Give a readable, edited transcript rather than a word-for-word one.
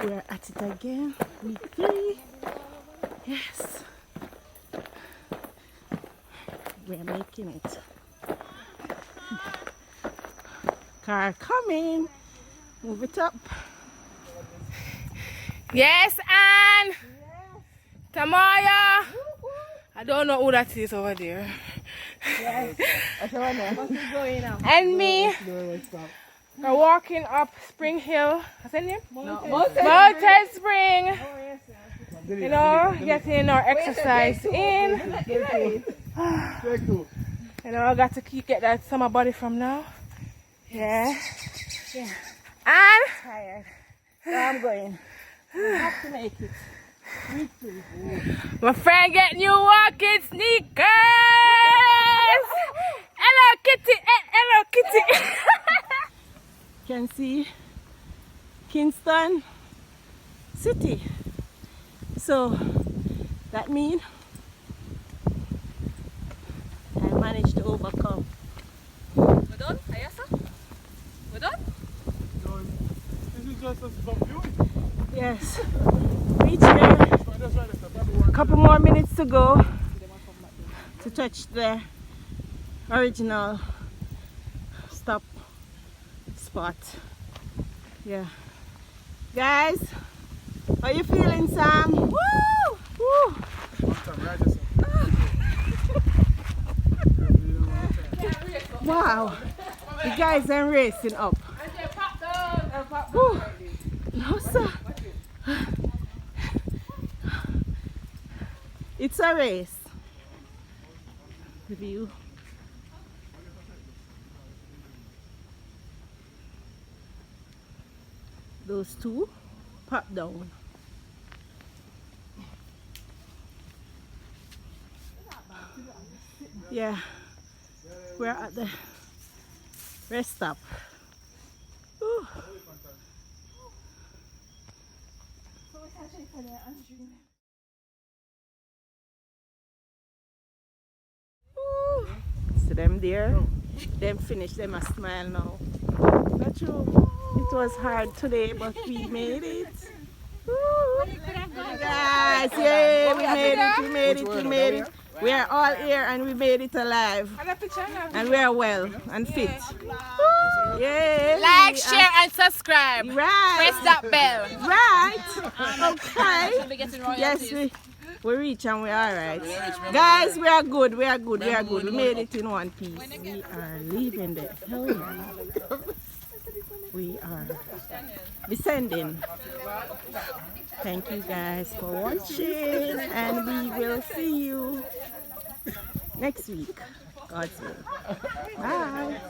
We're at it again, week 3. Yes, we're making it. Car coming. Move it up. Yes, Anne. Tamaya. I don't know who that is over there. Yes. And me. We're walking up Spring Hill. What's that name? Mountain Spring. You know, getting our exercise in. You know, I got to get that summer body from now. Yeah. And Tired. So I'm going. I have to make it. Week 3. my friend get new walking sneakers. Hello Kitty. Hello Kitty. Can see Kingston City. So that means I managed to overcome. We're done? Ayasa? We're done? This is just a view. Yes. Reach here. A couple more minutes to go to touch the original stop spot. Yeah. Guys, how you feeling, Sam? Woo! Woo! Wow. The guys are racing up. Woo. No, sir. It's a race. The view. Those two pop down. Yeah, we're at the rest stop. Ooh. Ooh. See them there? Them finish, them a smile now. Not true. It was hard today, but we made it. Woo. Guys, yeah, we made it. We are all here and we made it alive. And we are well and fit. Yeah. Like, share, and subscribe. Right. Press that bell. Right. Okay. Yes, we reach and we're alright. Guys, we are good. We made it in one piece. We are leaving the hill now. We are descending. Thank you guys for watching, and we will see you next week. God's will. Bye.